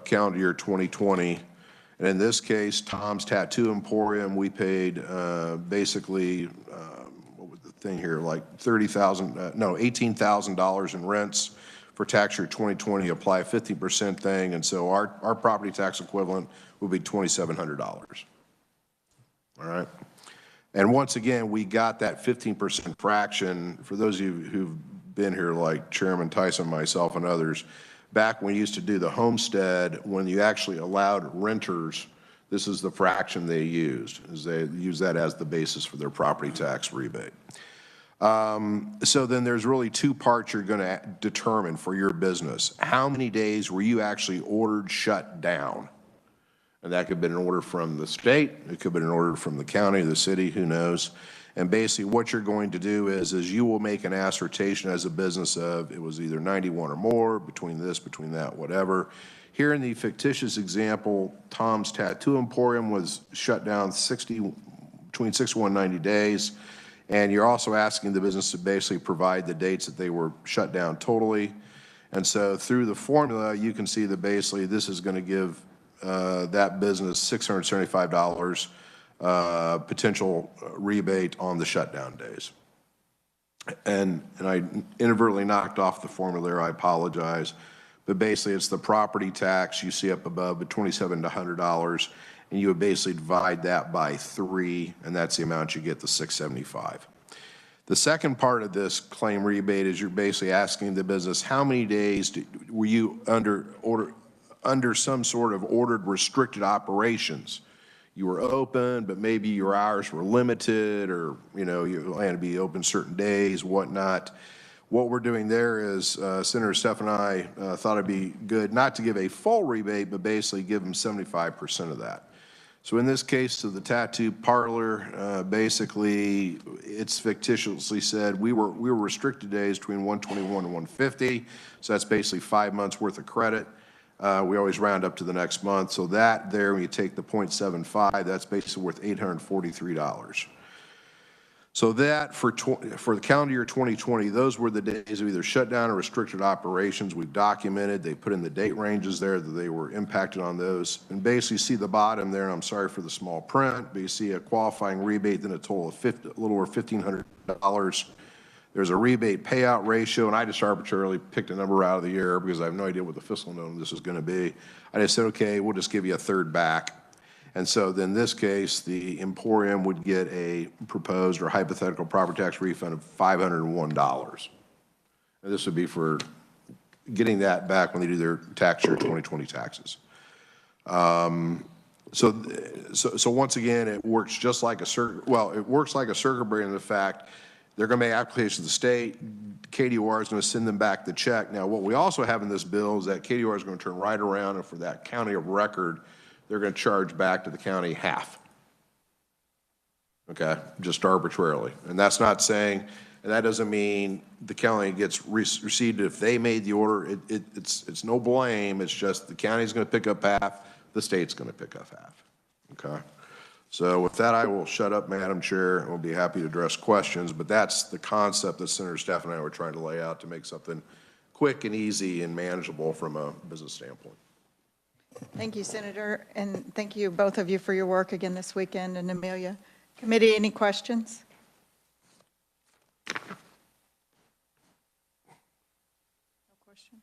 calendar year 2020. And in this case, Tom's Tattoo Emporium, we paid basically, what was the thing here, like $18,000 in rents for tax year 2020, apply a 50% thing. And so our property tax equivalent would be $2,700. All right. And once again, we got that 15% fraction. For those of you who've been here, like Chairman Tyson, myself, and others, back when we used to do the homestead, when you actually allowed renters, this is the fraction they used, is they use that as the basis for their property tax rebate. So then there's really two parts you're going to determine for your business. How many days were you actually ordered shut down? And that could have been an order from the state, it could have been an order from the county, the city, who knows. And basically what you're going to do is you will make an assertion as a business of it was either 91 or more, between this, between that, whatever. Here in the fictitious example, Tom's Tattoo Emporium was shut down between 61 and 90 days. And you're also asking the business to basically provide the dates that they were shut down totally. And so through the formula, you can see that basically this is going to give that business $675 potential rebate on the shutdown days. And I inadvertently knocked off the formula there, I apologize. But basically it's the property tax you see up above, the $2,700, and you would basically divide that by 3, and that's the amount you get, the $675. The second part of this claim rebate is you're basically asking the business, how many days were you under some sort of ordered restricted operations? You were open, but maybe your hours were limited, or you had to be open certain days, whatnot. What we're doing there is Senator Steph and I thought it'd be good not to give a full rebate, but basically give them 75% of that. So in this case, to the tattoo parlor, basically it's fictitiously said we were restricted days between 121 and 150. So that's basically 5 months worth of credit. We always round up to the next month. So that there, when you take the 0.75, that's basically worth $843. So that for the calendar year 2020, those were the days of either shutdown or restricted operations. We've documented, they put in the date ranges there that they were impacted on those. And basically see the bottom there, and I'm sorry for the small print, but you see a qualifying rebate, then a total of a little over $1,500. There's a rebate payout ratio, and I just arbitrarily picked a number out of the air because I have no idea what the fiscal note on this is going to be. I just said, okay, we'll just give you a third back. And so then in this case, the Emporium would get a proposed or hypothetical property tax refund of $501. And this would be for getting that back when they do their tax year 2020 taxes. So once again, it works just like a circuit. Well, it works like a circuit breaker in the fact they're going to make applications to the state. KDOR is going to send them back the check. Now, what we also have in this bill is that KDOR is going to turn right around, and for that county of record, they're going to charge back to the county half. Okay, just arbitrarily. And that's not saying, and that doesn't mean the county gets received if they made the order. It's no blame. It's just the county's going to pick up half, the state's going to pick up half. Okay. So with that, I will shut up, Madam Chair, and we'll be happy to address questions. But that's the concept that Senator Steph and I were trying to lay out to make something quick and easy and manageable from a business standpoint. Thank you, Senator, and thank you, both of you, for your work again this weekend. And Amelia, committee, any questions? No questions?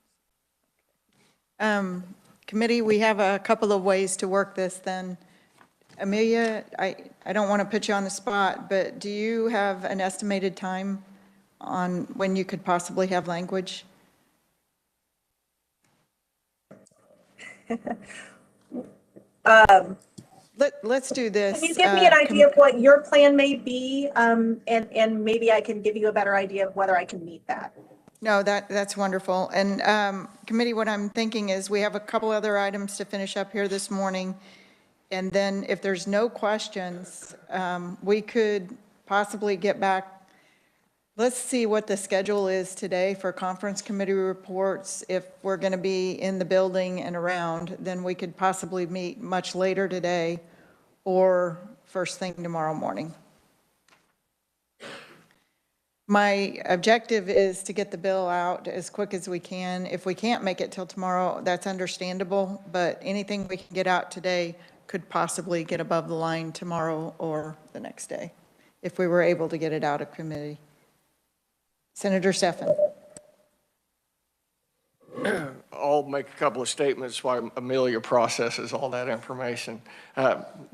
Committee, we have a couple of ways to work this then. Amelia, I don't want to put you on the spot, but do you have an estimated time on when you could possibly have language? Let's do this. Can you give me an idea of what your plan may be, and maybe I can give you a better idea of whether I can meet that? No, that's wonderful. And committee, what I'm thinking is we have a couple other items to finish up here this morning. And then if there's no questions, we could possibly get back. Let's see what the schedule is today for conference committee reports. If we're going to be in the building and around, then we could possibly meet much later today or first thing tomorrow morning. My objective is to get the bill out as quick as we can. If we can't make it till tomorrow, that's understandable, but anything we can get out today could possibly get above the line tomorrow or the next day, if we were able to get it out of committee. Senator Stephan. I'll make a couple of statements while Amelia processes all that information.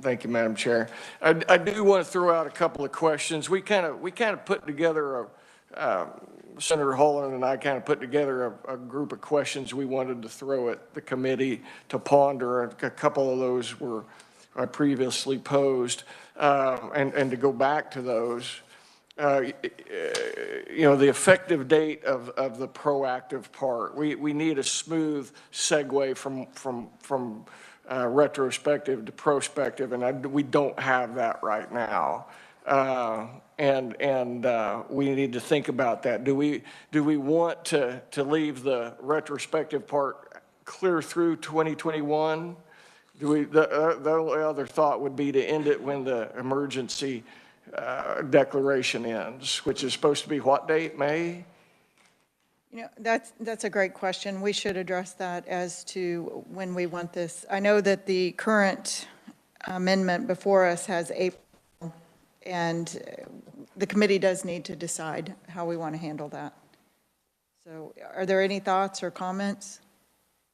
Thank you, Madam Chair. I do want to throw out a couple of questions. We kind of put together Senator Holland and I kind of put together a group of questions we wanted to throw at the committee to ponder. A couple of those were previously posed, and to go back to those. You know, the effective date of the proactive part. We need a smooth segue from retrospective to prospective, and we don't have that right now. And we need to think about that. Do we want to leave the retrospective part clear through 2021? The only other thought would be to end it when the emergency declaration ends, which is supposed to be what date, May? You know, that's a great question. We should address that as to when we want this. I know that the current amendment before us has April, and the committee does need to decide how we want to handle that. So are there any thoughts or comments?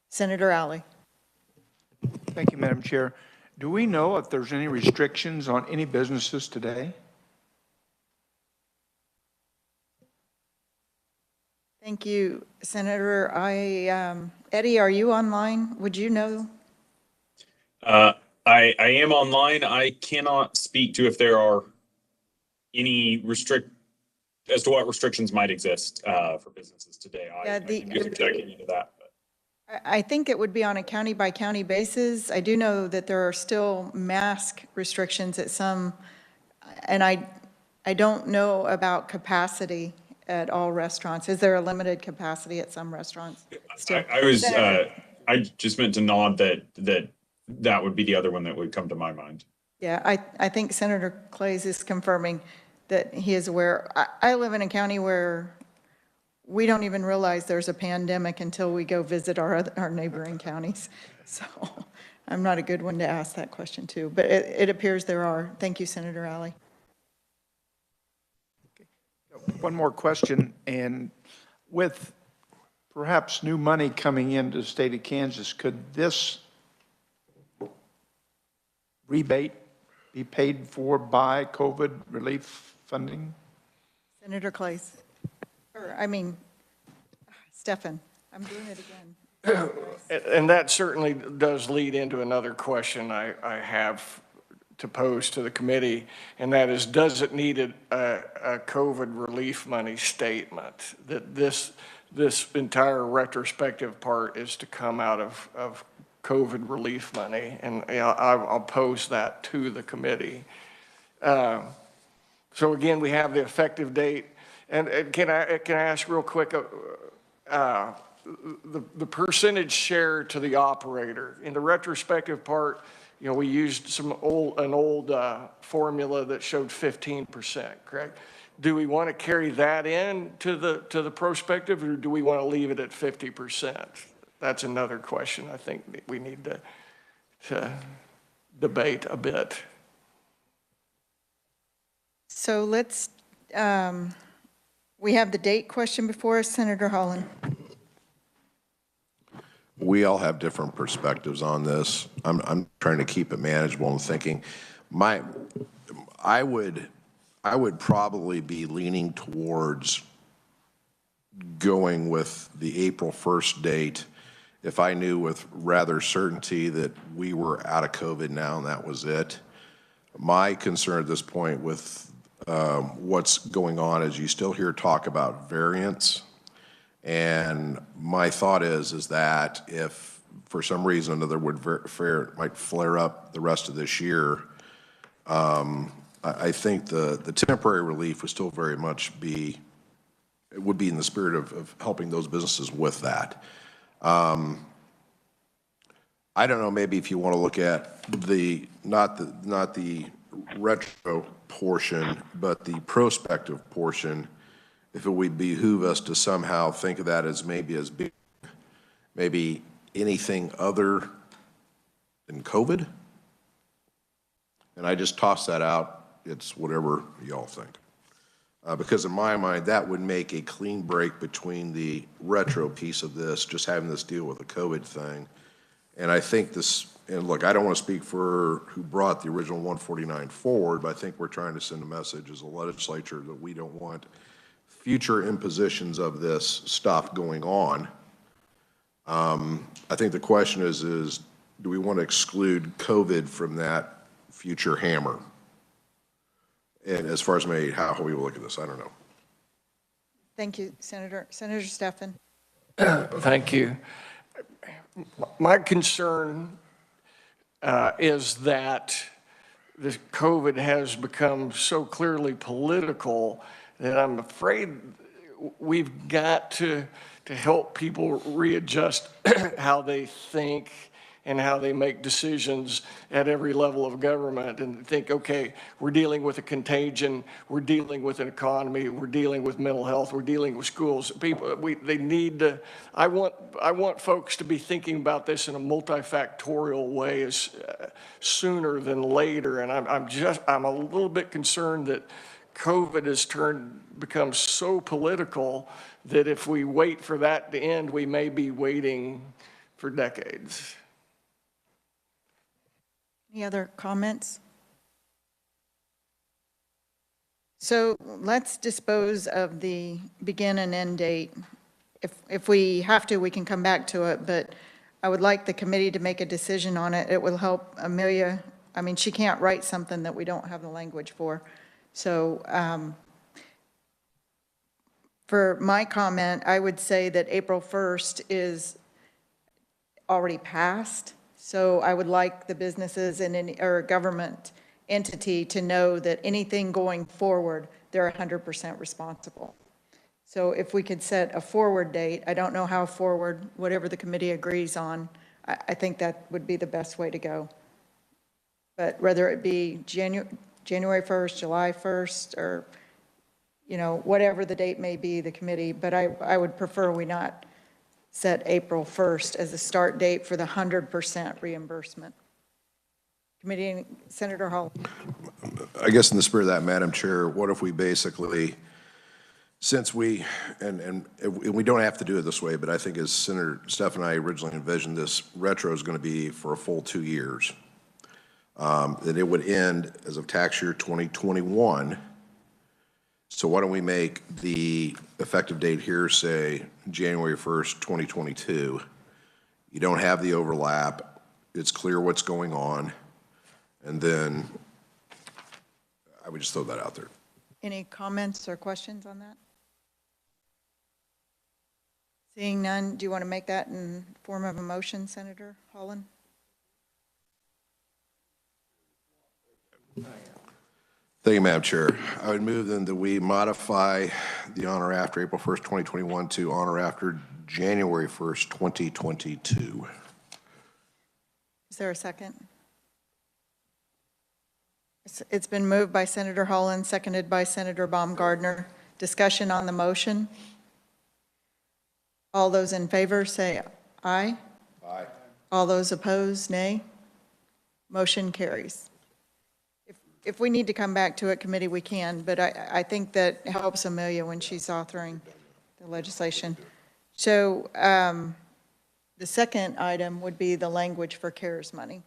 Senator Alley. Thank you, Madam Chair. Do we know if there's any restrictions on any businesses today? Thank you, Senator. Eddie, are you online? Would you know? I am online. I cannot speak to if there are any as to what restrictions might exist for businesses today. I can do some checking into that. I think it would be on a county by county basis. I do know that there are still mask restrictions at some, and I don't know about capacity at all restaurants. Is there a limited capacity at some restaurants still? I just meant to nod that would be the other one that would come to my mind. Yeah, I think Senator Clays is confirming that he is aware. I live in a county where we don't even realize there's a pandemic until we go visit our neighboring counties. So I'm not a good one to ask that question to, but it appears there are. Thank you, Senator Alley. One more question, and with perhaps new money coming into the state of Kansas, could this rebate be paid for by COVID relief funding? Senator Clays. Stephan, I'm doing it again. And that certainly does lead into another question I have to pose to the committee, and that is, does it need a COVID relief money statement that this entire retrospective part is to come out of COVID relief money? And I'll pose that to the committee. So again, we have the effective date, and can I ask real quick, the percentage share to the operator in the retrospective part? You know, we used an old formula that showed 15%, correct? Do we want to carry that in to the prospective, or do we want to leave it at 50%? That's another question I think that we need to debate a bit. So let's, we have the date question before us, Senator Holland. We all have different perspectives on this. I'm trying to keep it manageable and thinking. I would probably be leaning towards going with the April 1st date if I knew with rather certainty that we were out of COVID now and that was it. My concern at this point with what's going on is you still hear talk about variants. And my thought is that if for some reason another might flare up the rest of this year, I think the temporary relief would still very much would be in the spirit of helping those businesses with that. I don't know, maybe if you want to look at not the retro portion, but the prospective portion, if it would behoove us to somehow think of that as being maybe anything other than COVID. And I just toss that out. It's whatever y'all think. Because in my mind, that would make a clean break between the retro piece of this, just having this deal with the COVID thing. And I think this, and look, I don't want to speak for who brought the original 149 forward, but I think we're trying to send a message as a legislature that we don't want future impositions of this stuff going on. I think the question is do we want to exclude COVID from that future hammer? And as far as maybe how we will look at this, I don't know. Thank you, Senator. Senator Steffen. Thank you. My concern is that this COVID has become so clearly political that I'm afraid we've got to help people readjust how they think and how they make decisions at every level of government, and think, okay, we're dealing with a contagion, we're dealing with an economy, we're dealing with mental health, we're dealing with schools. People, they need to, I want folks to be thinking about this in a multifactorial way sooner than later, and I'm a little bit concerned that COVID has become so political that if we wait for that to end, we may be waiting for decades. Any other comments? So let's dispose of the begin and end date. If we have to, we can come back to it, but I would like the committee to make a decision on it. It will help Amelia. I mean, she can't write something that we don't have the language for. So for my comment, I would say that April 1st is already passed. So I would like the businesses and or government entity to know that anything going forward, they're 100% responsible. So if we could set a forward date, I don't know how forward, whatever the committee agrees on, I think that would be the best way to go. But whether it be January 1st, July 1st, or, you know, whatever the date may be, the committee, but I would prefer we not set April 1st as a start date for the 100% reimbursement. Committee, Senator Hall. I guess in the spirit of that, Madam Chair, what if we basically, since we, and we don't have to do it this way, but I think as Senator Steffen and I originally envisioned, this retro is going to be for a full 2 years. That it would end as of tax year 2021. So why don't we make the effective date here, say, January 1st, 2022. You don't have the overlap. It's clear what's going on. And then I would just throw that out there. Any comments or questions on that? Seeing none, do you want to make that in form of a motion, Senator Holland? Thank you, Madam Chair. I would move then that we modify the on or after April 1st, 2021 to on or after January 1st, 2022. Is there a second? It's been moved by Senator Holland, seconded by Senator Baumgardner. Discussion on the motion. All those in favor say aye. Aye. All those opposed, nay. Motion carries. If we need to come back to it, committee, we can, but I think that helps Amelia when she's authoring the legislation. So the second item would be the language for CARES money.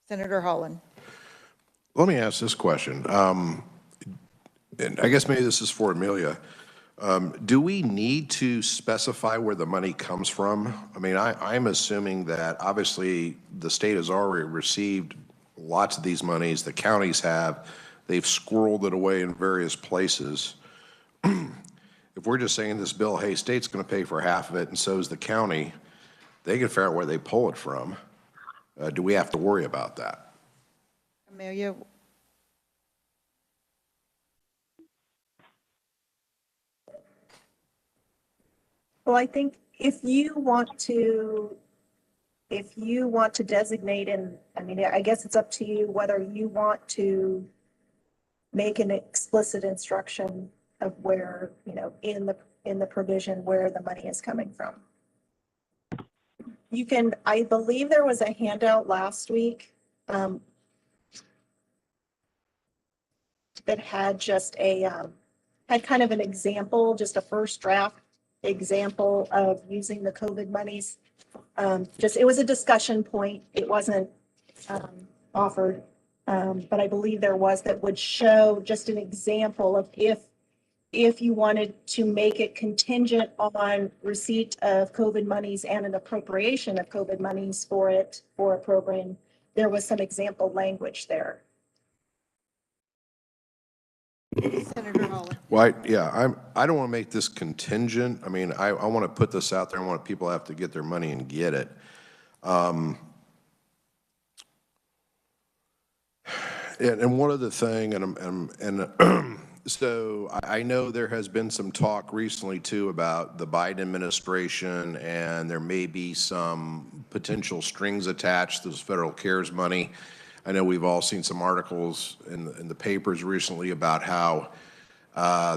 Senator Holland. Let me ask this question. And I guess maybe this is for Amelia. Do we need to specify where the money comes from? I mean, I'm assuming that obviously the state has already received lots of these monies, the counties have, they've squirreled it away in various places. If we're just saying this bill, hey, state's going to pay for half of it and so is the county, they can figure out where they pull it from. Do we have to worry about that? Amelia. Well, I think if you want to designate, and I mean, I guess it's up to you whether you want to make an explicit instruction of where, in the provision where the money is coming from. You can, I believe there was a handout last week that had just had kind of an example, just a first draft example of using the COVID monies. It was a discussion point. It wasn't offered, but I believe there was, that would show just an example of if you wanted to make it contingent on receipt of COVID monies and an appropriation of COVID monies for a program, there was some example language there. Senator Holland. Well, I don't want to make this contingent. I mean, I want to put this out there. I want people to have to get their money and get it. And one other thing, so I know there has been some talk recently too about the Biden administration, and there may be some potential strings attached to this federal CARES money. I know we've all seen some articles in the papers recently about how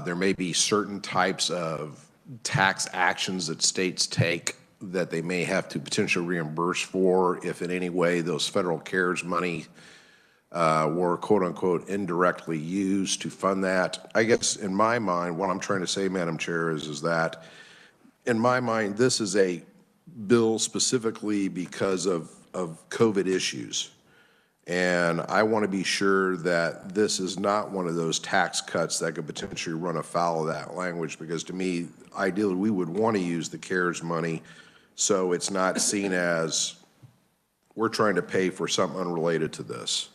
there may be certain types of tax actions that states take that they may have to potentially reimburse for if in any way those federal CARES money were quote unquote indirectly used to fund that. I guess in my mind, what I'm trying to say, Madam Chair, is that in my mind, this is a bill specifically because of COVID issues. And I want to be sure that this is not one of those tax cuts that could potentially run afoul of that language, because to me, ideally, we would want to use the CARES money so it's not seen as we're trying to pay for something unrelated to this.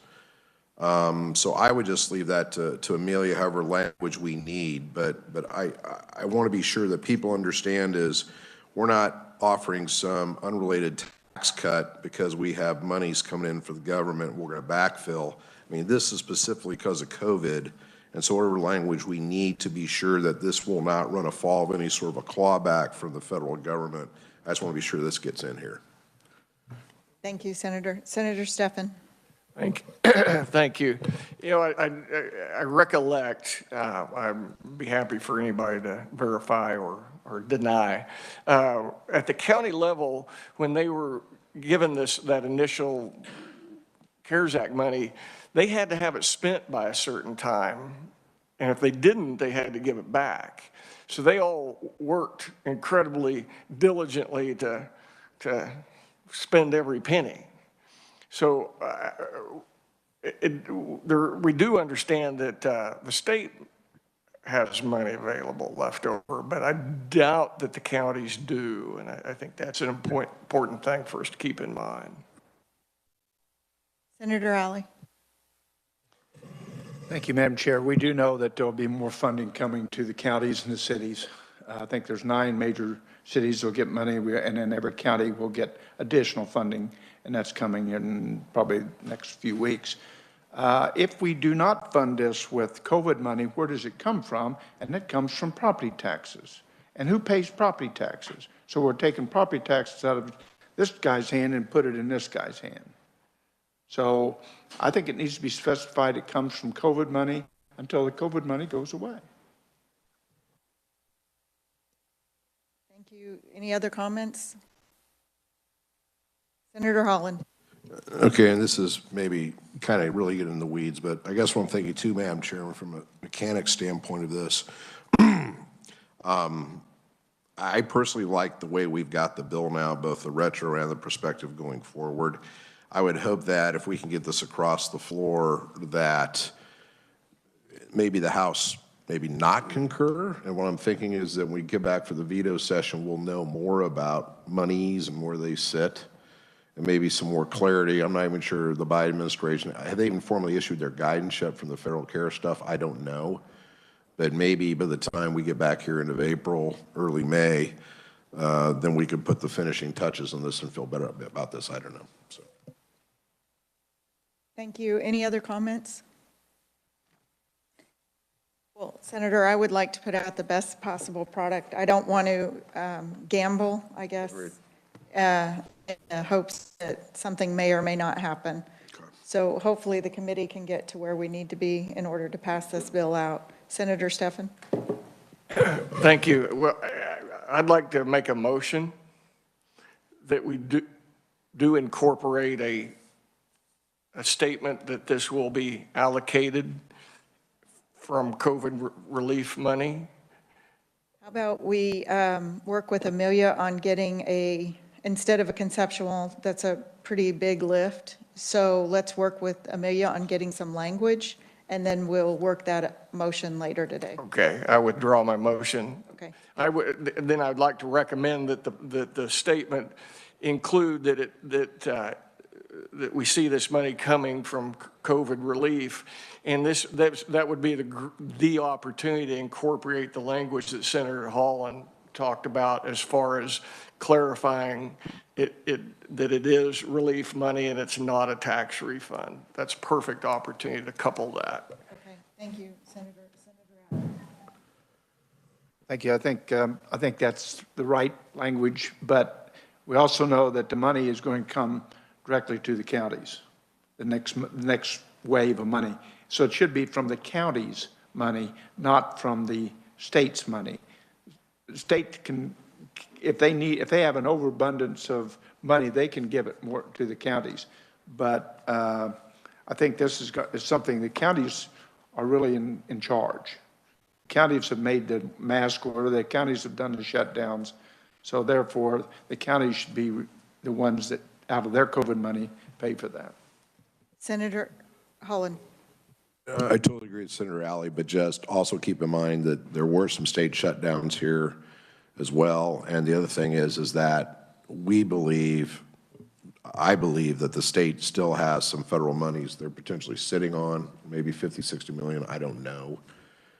So I would just leave that to Amelia, however language we need. But I want to be sure that people understand is we're not offering some unrelated tax cut because we have monies coming in for the government we're going to backfill. I mean, this is specifically because of COVID, and so whatever language we need to be sure that this will not run afoul of any sort of a clawback from the federal government. I just want to be sure this gets in here. Thank you, Senator. Senator Steffen. Thank you. You know, I recollect, I'd be happy for anybody to verify or deny. At the county level, when they were given that initial CARES Act money, they had to have it spent by a certain time. And if they didn't, they had to give it back. So they all worked incredibly diligently to spend every penny. So we do understand that the state has money available left over, but I doubt that the counties do. And I think that's an important thing for us to keep in mind. Senator Alley. Thank you, Madam Chair. We do know that there will be more funding coming to the counties and the cities. I think there's 9 major cities that will get money, and then every county will get additional funding, and that's coming in probably the next few weeks. If we do not fund this with COVID money, where does it come from? And it comes from property taxes. And who pays property taxes? So we're taking property taxes out of this guy's hand and put it in this guy's hand. So I think it needs to be specified it comes from COVID money until the COVID money goes away. Thank you. Any other comments? Senator Holland. Okay, and this is maybe kind of really getting in the weeds, but I guess what I'm thinking too, Madam Chairman, from a mechanic standpoint of this, I personally like the way we've got the bill now, both the retro and the prospective going forward. I would hope that if we can get this across the floor, that maybe the House maybe not concur. And what I'm thinking is that when we get back for the veto session, we'll know more about monies and where they sit, and maybe some more clarity. I'm not even sure the Biden administration, have they even formally issued their guidance yet from the federal care stuff? I don't know. But maybe by the time we get back here into April, early May, then we could put the finishing touches on this and feel better about this. I don't know. So. Thank you. Any other comments? Well, Senator, I would like to put out the best possible product. I don't want to gamble, I guess, in the hopes that something may or may not happen. Okay. So hopefully the committee can get to where we need to be in order to pass this bill out. Senator Steffen? Thank you. Well, I'd like to make a motion that we do incorporate a statement that this will be allocated from COVID relief money. How about we work with Amelia on getting instead of a conceptual, that's a pretty big lift. So let's work with Amelia on getting some language, and then we'll work that motion later today. Okay, I withdraw my motion. Okay. Then I'd like to recommend that the statement include that we see this money coming from COVID relief, and that would be the opportunity to incorporate the language that Senator Holland talked about as far as clarifying that it is relief money and it's not a tax refund. That's perfect opportunity to couple that. Okay, thank you, Senator Allen. Thank you. I think that's the right language, but we also know that the money is going to come directly to the counties, the next wave of money. So it should be from the county's money, not from the state's money. The state can, if they have an overabundance of money, they can give it more to the counties. But I think this is something the counties are really in charge. Counties have made the mask order, the counties have done the shutdowns. So therefore, the counties should be the ones that, out of their COVID money, pay for that. Senator Holland? I totally agree with Senator Alley, but just also keep in mind that there were some state shutdowns here as well. And the other thing is that I believe that the state still has some federal monies they're potentially sitting on, maybe 50, 60 million, I don't know.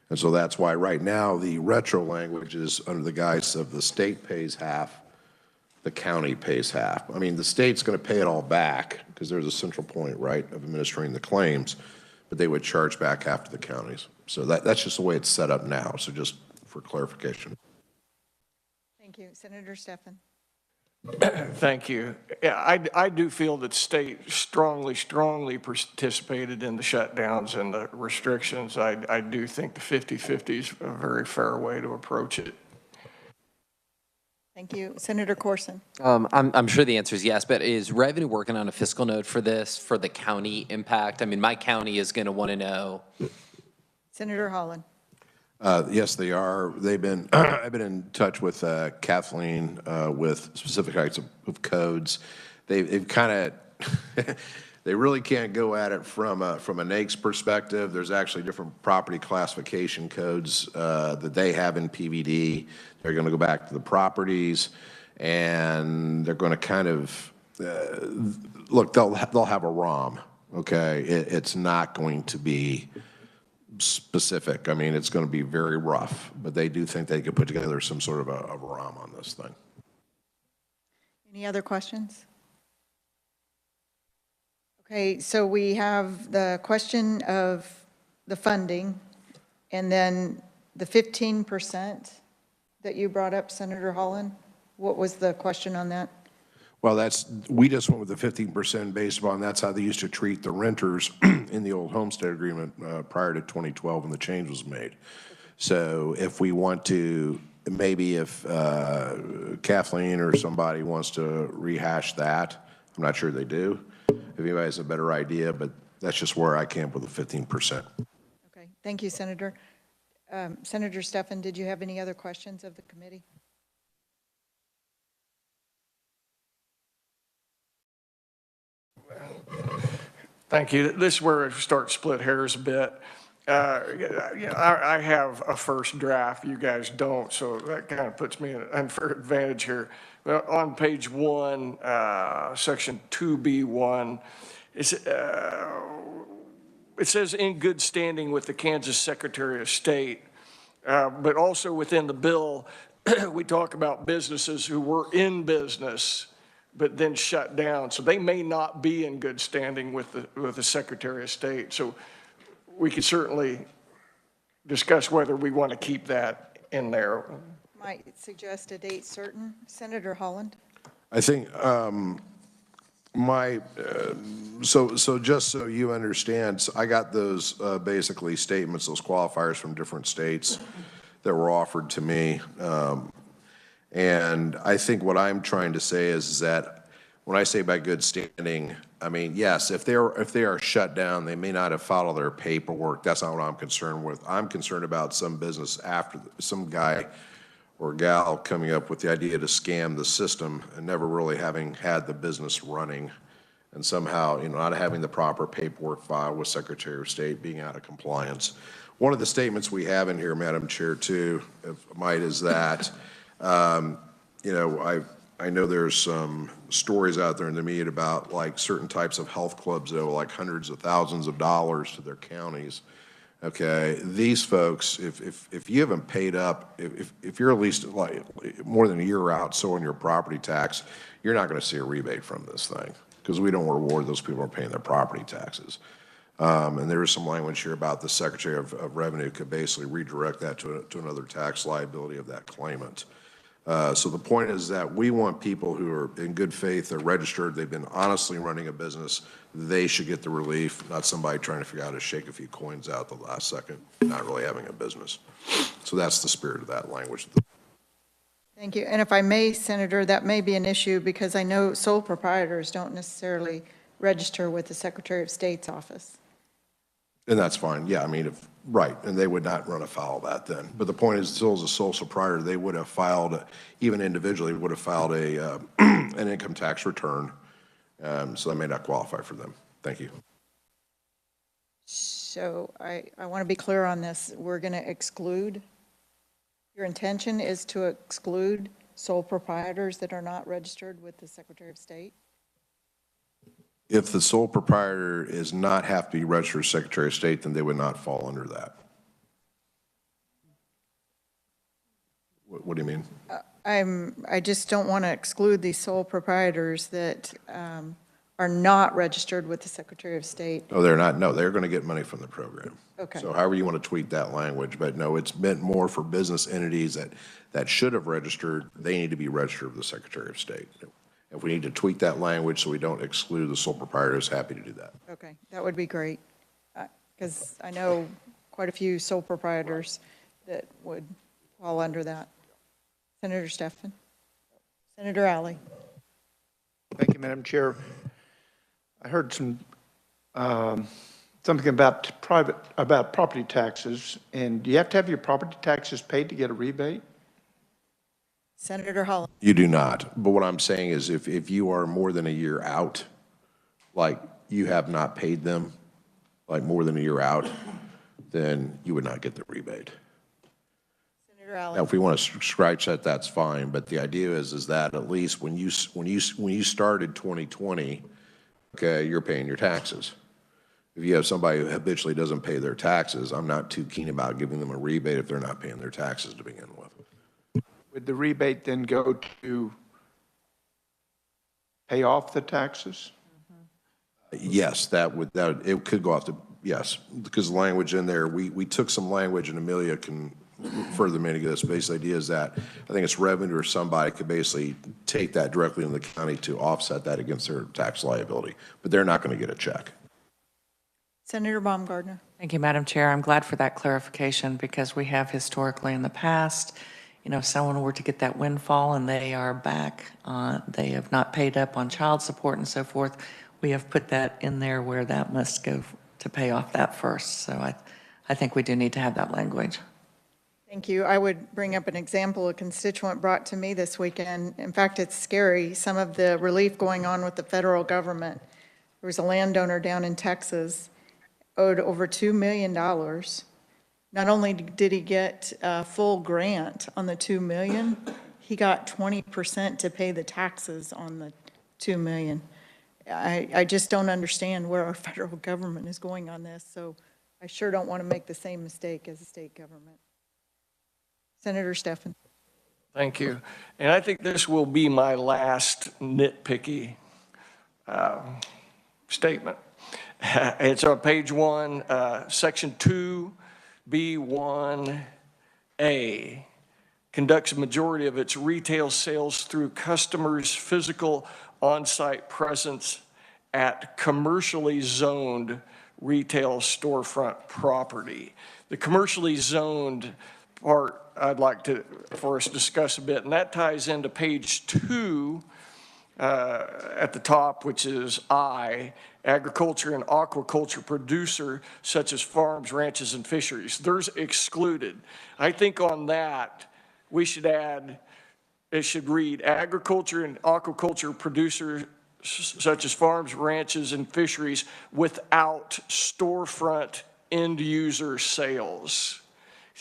And so that's why right now the retro language is under the guise of the state pays half, the county pays half. I mean, the state's going to pay it all back because there's a central point, right, of administering the claims, but they would charge back half to the counties. So that's just the way it's set up now. So just for clarification. Thank you. Senator Steffen? Thank you. Yeah, I do feel that state strongly participated in the shutdowns and the restrictions. I do think the 50-50 is a very fair way to approach it. Thank you. Senator Corson? I'm sure the answer is yes, but is revenue working on a fiscal note for this, for the county impact? I mean, my county is going to want to know. Senator Holland? Yes, they are. They've been, I've been in touch with Kathleen with specific types of codes. They've kind of, they really can't go at it from a NAICS perspective. There's actually different property classification codes that they have in PVD. They're going to go back to the properties, and they're going to kind of, look, they'll have a ROM, okay? It's not going to be specific. I mean, it's going to be very rough, but they do think they could put together some sort of a ROM on this thing. Any other questions? Okay, so we have the question of the funding, and then the 15% that you brought up, Senator Holland. What was the question on that? Well, we just went with the 15% based upon that's how they used to treat the renters in the old homestead agreement prior to 2012 when the change was made. So if we want to, maybe if Kathleen or somebody wants to rehash that, I'm not sure they do. If anybody has a better idea, but that's just where I came up with the 15%. Okay, thank you, Senator. Senator Steffen, did you have any other questions of the committee? Thank you. This is where I start to split hairs a bit. I have a first draft. You guys don't, so that kind of puts me at an unfair advantage here. Well, on page 1, section 2B1, it says in good standing with the Kansas Secretary of State, but also within the bill, we talk about businesses who were in business but then shut down. So they may not be in good standing with the Secretary of State. So we could certainly discuss whether we want to keep that in there. Might suggest a date certain. Senator Holland? I think My, so just so you understand, so I got those basically statements, those qualifiers from different states that were offered to me. And I think what I'm trying to say is that when I say by good standing, I mean, yes, if they are shut down, they may not have filed all their paperwork. That's not what I'm concerned with. I'm concerned about some business after, some guy or gal coming up with the idea to scam the system and never really having had the business running, and somehow, not having the proper paperwork filed with Secretary of State, being out of compliance. One of the statements we have in here, Madam Chair, too, if I might, is that, I know there's some stories out there in the media about like certain types of health clubs that owe like hundreds of thousands of dollars to their counties. Okay, these folks, if you haven't paid up, if you're at least like more than a year out sowing your property tax, you're not going to see a rebate from this thing, because we don't reward those people who are paying their property taxes. And there is some language here about the Secretary of Revenue could basically redirect that to another tax liability of that claimant. So the point is that we want people who are in good faith, they're registered, they've been honestly running a business, they should get the relief, not somebody trying to figure out how to shake a few coins out the last second, not really having a business. So that's the spirit of that language. Thank you. And if I may, Senator, that may be an issue because I know sole proprietors don't necessarily register with the Secretary of State's office. And that's fine, yeah, I mean, right, and they would not run afoul of that then. But the point is, still as a sole proprietor, they would have filed, even individually, would have filed an income tax return, so that may not qualify for them. Thank you. So I want to be clear on this. We're going to exclude, your intention is to exclude sole proprietors that are not registered with the Secretary of State? If the sole proprietor is not have to be registered as Secretary of State, then they would not fall under that. What do you mean? I just don't want to exclude these sole proprietors that are not registered with the Secretary of State. Oh, they're not, no, they're going to get money from the program. Okay. So however you want to tweak that language, but no, it's meant more for business entities that should have registered, they need to be registered with the Secretary of State. If we need to tweak that language so we don't exclude the sole proprietors, happy to do that. Okay, that would be great, because I know quite a few sole proprietors that would fall under that. Senator Stephan. Senator Alley. Thank you, Madam Chair. I heard some, something about property taxes, and do you have to have your property taxes paid to get a rebate? Senator Holland. You do not. But what I'm saying is if you are more than a year out, like you have not paid them, like more than a year out, then you would not get the rebate. Senator Alley. Now, if we want to scratch that, that's fine. But the idea is that at least when you started 2020, okay, you're paying your taxes. If you have somebody who habitually doesn't pay their taxes, I'm not too keen about giving them a rebate if they're not paying their taxes to begin with. Would the rebate then go to pay off the taxes? Yes, it could go off to, yes, because the language in there, we took some language, and Amelia can further mitigate this. Basic idea is that I think it's revenue, or somebody could basically take that directly in the county to offset that against their tax liability, but they're not going to get a check. Senator Baumgardner. Thank you, Madam Chair. I'm glad for that clarification, because we have historically in the past, if someone were to get that windfall and they are back, they have not paid up on child support and so forth, we have put that in there where that must go to pay off that first. So I think we do need to have that language. Thank you. I would bring up an example a constituent brought to me this weekend. In fact, it's scary, some of the relief going on with the federal government. There was a landowner down in Texas, owed over $2 million. Not only did he get a full grant on the $2 million, he got 20% to pay the taxes on the $2 million. I just don't understand where our federal government is going on this, so I sure don't want to make the same mistake as the state government. Senator Stephan. Thank you. And I think this will be my last nitpicky statement. It's on page 1, section 2B1A. Conducts a majority of its retail sales through customers' physical on-site presence at commercially zoned retail storefront property. The commercially zoned part I'd like for us to discuss a bit, and that ties into page 2 at the top, which is I, agriculture and aquaculture producer such as farms, ranches, and fisheries. There's excluded. I think on that, we should add, it should read agriculture and aquaculture producer such as farms, ranches, and fisheries without storefront end user sales.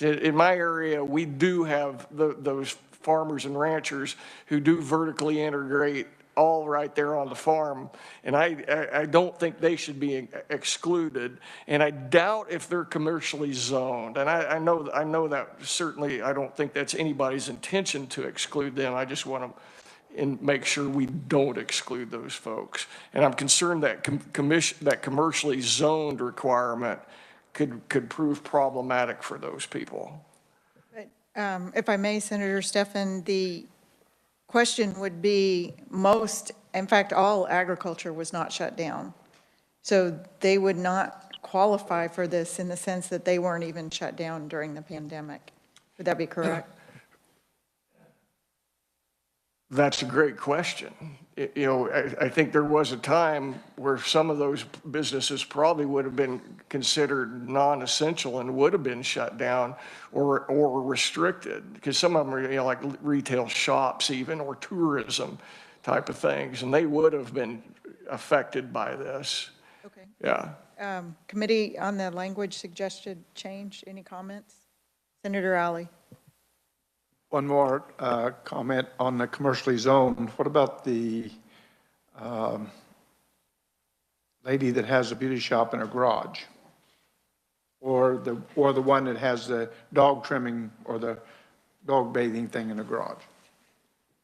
In my area, we do have those farmers and ranchers who do vertically integrate all right there on the farm, and I don't think they should be excluded, and I doubt if they're commercially zoned. And I know that certainly I don't think that's anybody's intention to exclude them. I just want to make sure we don't exclude those folks. And I'm concerned that that commercially zoned requirement could prove problematic for those people. But if I may, Senator Stephan, the question would be most, in fact, all agriculture was not shut down. So they would not qualify for this in the sense that they weren't even shut down during the pandemic. Would that be correct? That's a great question. You know, I think there was a time where some of those businesses probably would have been considered non-essential and would have been shut down or restricted, because some of them are, you know, like retail shops even, or tourism type of things, and they would have been affected by this. Okay. Yeah. Committee on the language suggested change, any comments? Senator Alley. One more comment on the commercially zoned. What about the lady that has a beauty shop in her garage? Or the one that has the dog trimming or the dog bathing thing in the garage?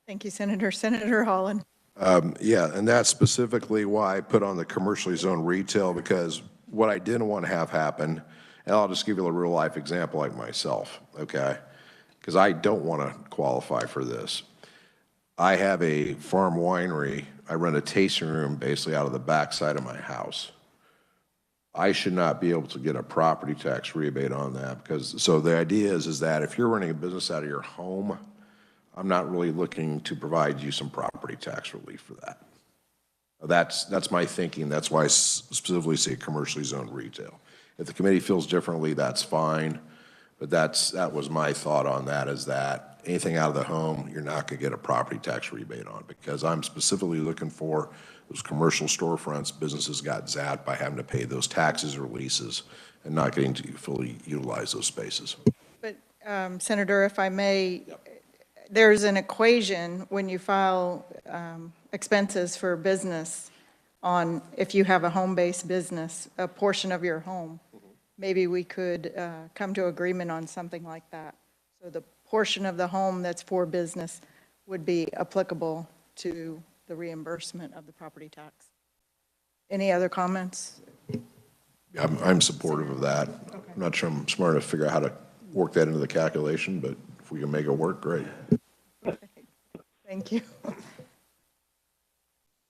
Thank you, Senator. Senator Holland. Yeah, and that's specifically why I put on the commercially zoned retail, because what I didn't want to have happen, and I'll just give you a real life example like myself, okay? Because I don't want to qualify for this. I have a farm winery. I run a tasting room basically out of the backside of my house. I should not be able to get a property tax rebate on that, because, so the idea is that if you're running a business out of your home, I'm not really looking to provide you some property tax relief for that. That's my thinking. That's why I specifically say commercially zoned retail. If the committee feels differently, that's fine. But that was my thought on that, is that anything out of the home, you're not going to get a property tax rebate on, because I'm specifically looking for those commercial storefronts. Businesses got zapped by having to pay those taxes or leases and not getting to fully utilize those spaces. But Senator, if I may, there's an equation when you file expenses for business on if you have a home-based business, a portion of your home. Maybe we could come to agreement on something like that. So the portion of the home that's for business would be applicable to the reimbursement of the property tax. Any other comments? I'm supportive of that. Okay. I'm not sure I'm smart enough to figure out how to work that into the calculation, but if we can make it work, great. Okay. Thank you.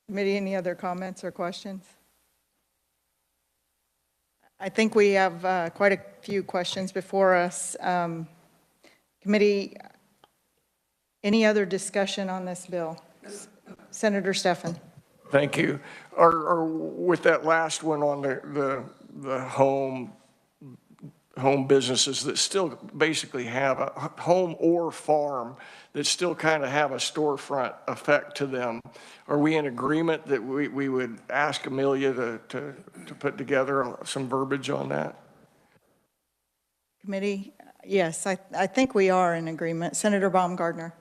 Committee, any other comments or questions? I think we have quite a few questions before us. Committee, any other discussion on this bill? Senator Stephan. Thank you. With that last one on the home businesses that still basically have a home or farm that still kind of have a storefront effect to them, are we in agreement that we would ask Amelia to put together some verbiage on that? Committee, yes, I think we are in agreement. Senator Baumgardner.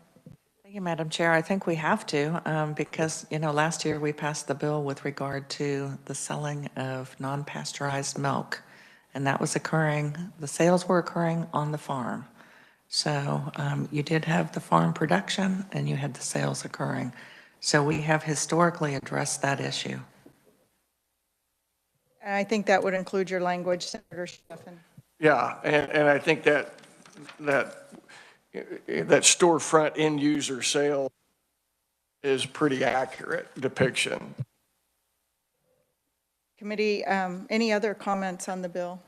Thank you, Madam Chair. I think we have to because, you know, last year we passed the bill with regard to the selling of non-pasteurized milk, and that was occurring, the sales were occurring on the farm. So you did have the farm production and you had the sales occurring. So we have historically addressed that issue. And I think that would include your language, Senator Stephan. Yeah, and I think that storefront end user sale is pretty accurate depiction. Committee, any other comments on the bill?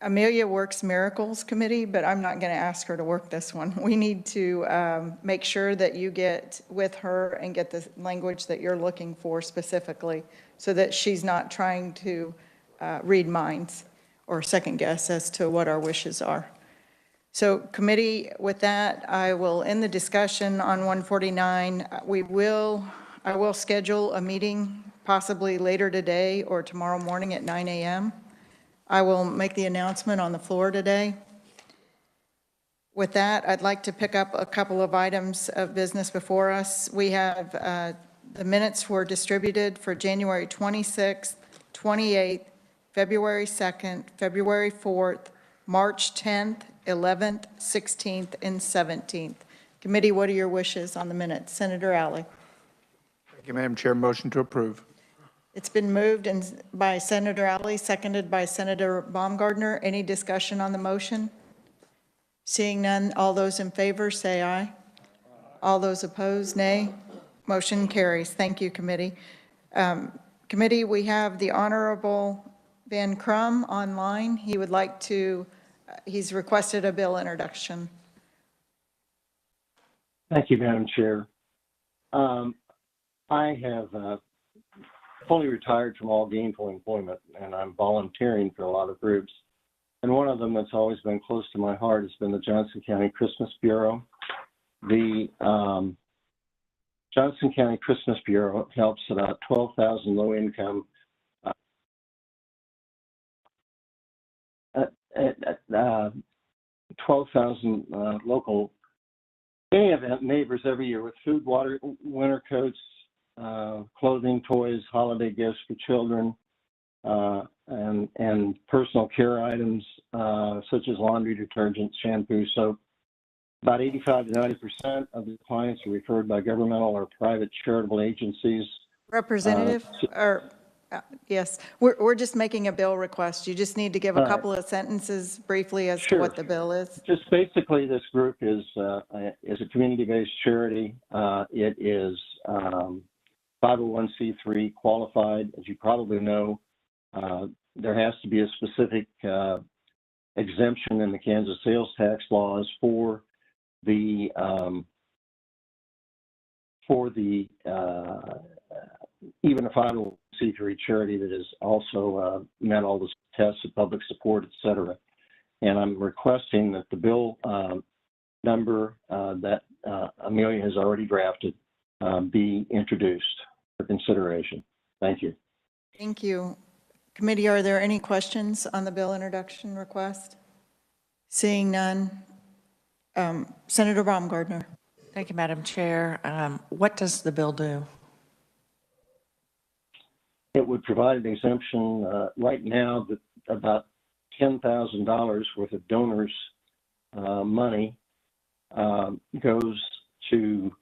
Amelia works miracles, committee, but I'm not going to ask her to work this one. We need to make sure that you get with her and get the language that you're looking for specifically so that she's not trying to read minds or second guess as to what our wishes are. So committee, with that, I will end the discussion on 149. I will schedule a meeting possibly later today or tomorrow morning at 9 a.m. I will make the announcement on the floor today. With that, I'd like to pick up a couple of items of business before us. We have the minutes were distributed for January 26th, 28th, February 2nd, February 4th, March 10th, 11th, 16th, and 17th. Committee, what are your wishes on the minutes? Senator Alley. Thank you, Madam Chair. Motion to approve. It's been moved by Senator Alley, seconded by Senator Baumgardner. Any discussion on the motion? Seeing none, all those in favor say aye. All those opposed, nay. Motion carries. Thank you, committee. Committee, we have the Honorable Van Crum online. He would like to, he's requested a bill introduction. Thank you, Madam Chair. I have fully retired from all gainful employment, and I'm volunteering for a lot of groups. And one of them that's always been close to my heart has been the Johnson County Christmas Bureau. The Johnson County Christmas Bureau helps about 12,000 low-income 12,000 local any event neighbors every year with food, water, winter coats, clothing, toys, holiday gifts for children, and personal care items such as laundry detergent, shampoo, soap. About 85 to 90% of the clients are referred by governmental or private charitable agencies. Representative, yes, we're just making a bill request. You just need to give a couple of sentences briefly as to what the bill is. Just basically, this group is a community-based charity. It is 501c3 qualified. As you probably know, there has to be a specific exemption in the Kansas sales tax laws for the even a 501c3 charity that has also met all the tests of public support, et cetera. And I'm requesting that the bill number that Amelia has already drafted be introduced for consideration. Thank you. Thank you. Committee, are there any questions on the bill introduction request? Seeing none. Senator Baumgardner. Thank you, Madam Chair. What does the bill do? It would provide an exemption right now that about $10,000 worth of donors' money goes to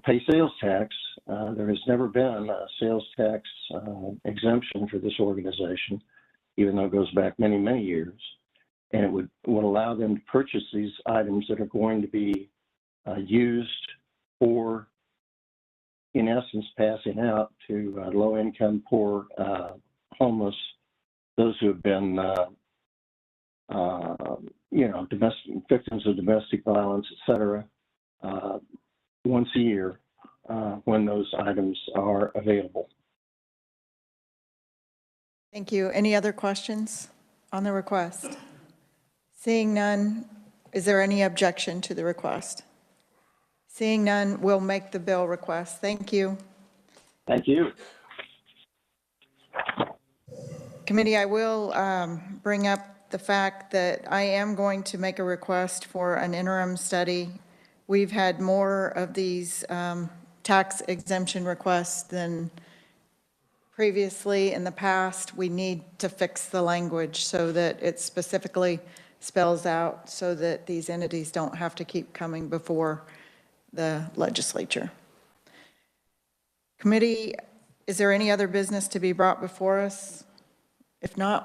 pay sales tax. There has never been a sales tax exemption for this organization, even though it goes back many, many years. And it would allow them to purchase these items that are going to be used for, in essence, passing out to low-income, poor, homeless, those who have been, victims of domestic violence, et cetera, once a year when those items are available. Thank you. Any other questions on the request? Seeing none, is there any objection to the request? Seeing none, we'll make the bill request. Thank you. Thank you. Committee, I will bring up the fact that I am going to make a request for an interim study. We've had more of these tax exemption requests than previously in the past. We need to fix the language so that it specifically spells out so that these entities don't have to keep coming before the legislature. Committee, is there any other business to be brought before us? If not,